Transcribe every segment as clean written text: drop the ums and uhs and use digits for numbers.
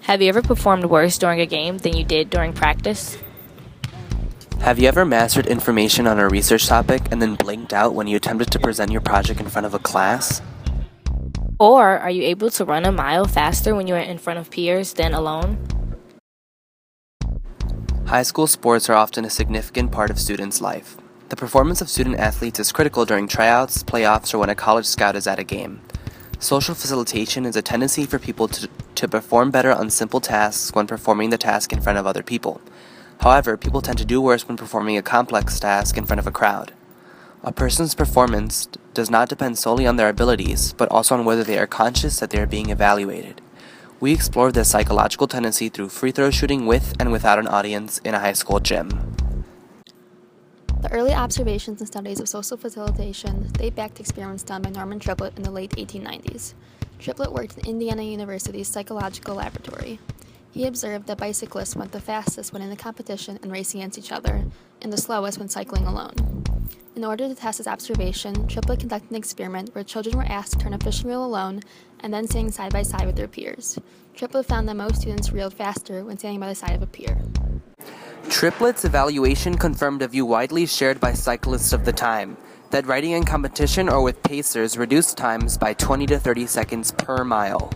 Have you ever performed worse during a game than you did during practice? Have you ever mastered information on a research topic and then blinked out when you attempted to present your project in front of a class? Or are you able to run a mile faster when you are in front of peers than alone? High school sports are often a significant part of students' life. The performance of student athletes is critical during tryouts, playoffs, or when a college scout is at a game. Social facilitation is a tendency for people to perform better on simple tasks when performing the task in front of other people. However, people tend to do worse when performing a complex task in front of a crowd. A person's performance does not depend solely on their abilities, but also on whether they are conscious that they are being evaluated. We explore this psychological tendency through free throw shooting with and without an audience in a high school gym. The early observations and studies of social facilitation date back to experiments done by Norman Triplett in the late 1890s. Triplett worked in Indiana University's psychological laboratory. He observed that bicyclists went the fastest when in a competition and racing against each other, and the slowest when cycling alone. In order to test his observation, Triplett conducted an experiment where children were asked to turn a fishing reel alone and then stand side by side with their peers. Triplett found that most students reeled faster when standing by the side of a peer. Triplett's evaluation confirmed a view widely shared by cyclists of the time, that riding in competition or with pacers reduced times by 20 to 30 seconds per mile.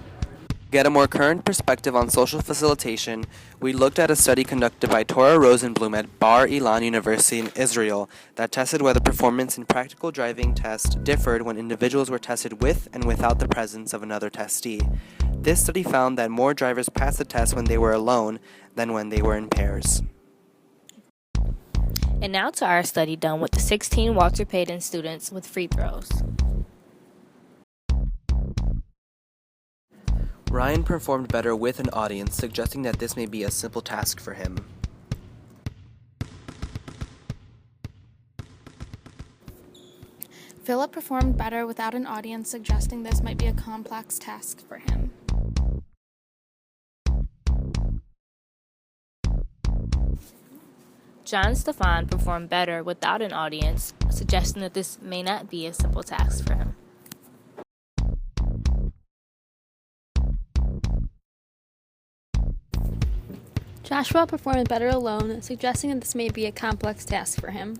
To get a more current perspective on social facilitation, we looked at a study conducted by Tora Rosenblum at Bar Ilan University in Israel that tested whether performance in practical driving tests differed when individuals were tested with and without the presence of another testee. This study found that more drivers passed the test when they were alone than when they were in pairs. And now to our study done with the 16 Walter Payton students with free throws. Ryan performed better with an audience, suggesting that this may be a simple task for him. Philip performed better without an audience, suggesting this might be a complex task for him. John Stefan performed better without an audience, suggesting that this may not be a simple task for him. Joshua performed better alone, suggesting that this may be a complex task for him.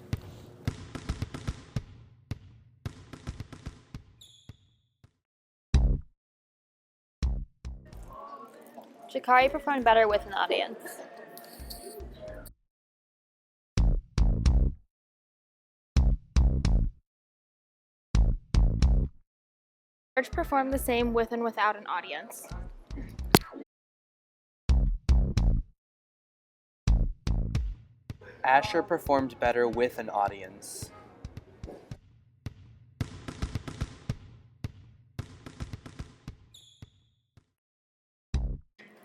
Jakari performed better with an audience. George performed the same with and without an audience. Asher performed better with an audience.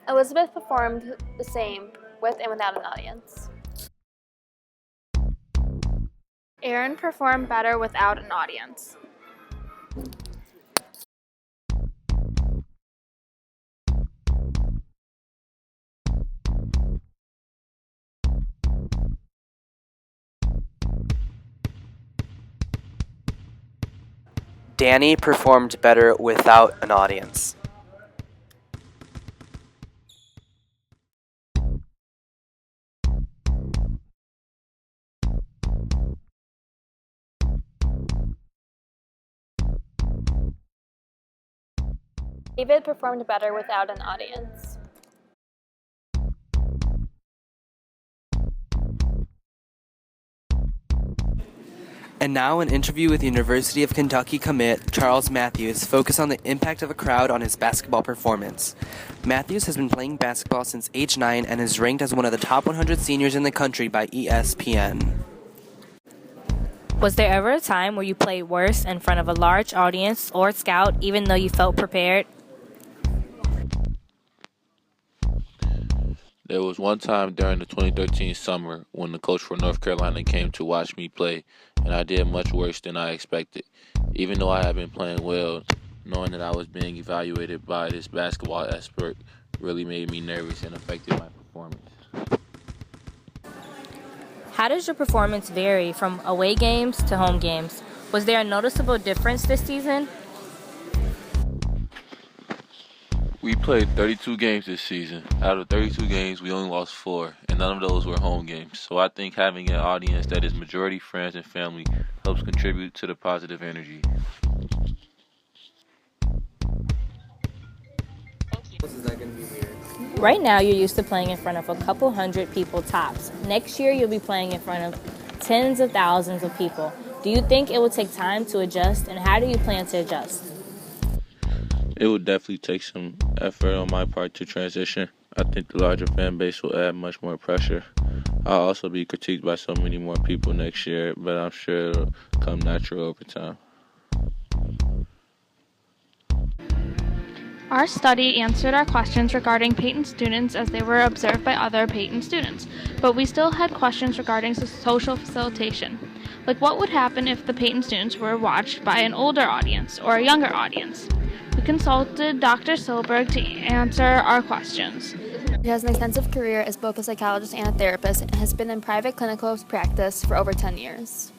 Elizabeth performed the same with and without an audience. Aaron performed better without an audience. Danny performed better without an audience. David performed better without an audience. And now an interview with University of Kentucky commit Charles Matthews focused on the impact of a crowd on his basketball performance. Matthews has been playing basketball since age 9 and is ranked as one of the top 100 seniors in the country by ESPN. Was there ever a time where you played worse in front of a large audience or scout even though you felt prepared? There was one time during the 2013 summer when the coach for North Carolina came to watch me play, and I did much worse than I expected. Even though I had been playing well, knowing that I was being evaluated by this basketball expert really made me nervous and affected my performance. How does your performance vary from away games to home games? Was there a noticeable difference this season? We played 32 games this season. Out of 32 games, we only lost 4, and none of those were home games. So I think having an audience that is majority friends and family helps contribute to the positive energy. Right now, you're used to playing in front of a couple hundred people tops. Next year, you'll be playing in front of tens of thousands of people. Do you think it will take time to adjust, and how do you plan to adjust? It will definitely take some effort on my part to transition. I think the larger fan base will add much more pressure. I'll also be critiqued by so many more people next year, but I'm sure it'll come natural over time. Our study answered our questions regarding Peyton students as they were observed by other Peyton students, but we still had questions regarding social facilitation. Like what would happen if the Peyton students were watched by an older audience or a younger audience? We consulted Dr. Silberg to answer our questions. He has an extensive career as both a psychologist and a therapist and has been in private clinical practice for over 10 years.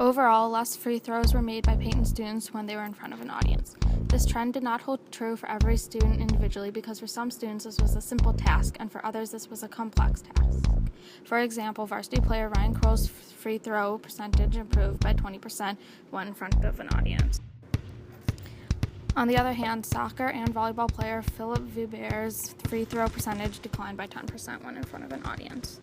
Overall, less free throws were made by Peyton students when they were in front of an audience. This trend did not hold true for every student individually because for some students this was a simple task and for others this was a complex task. For example, varsity player Ryan Crow's free throw percentage improved by 20% when in front of an audience. On the other hand, soccer and volleyball player Philip Viber's free throw percentage declined by 10% when in front of an audience.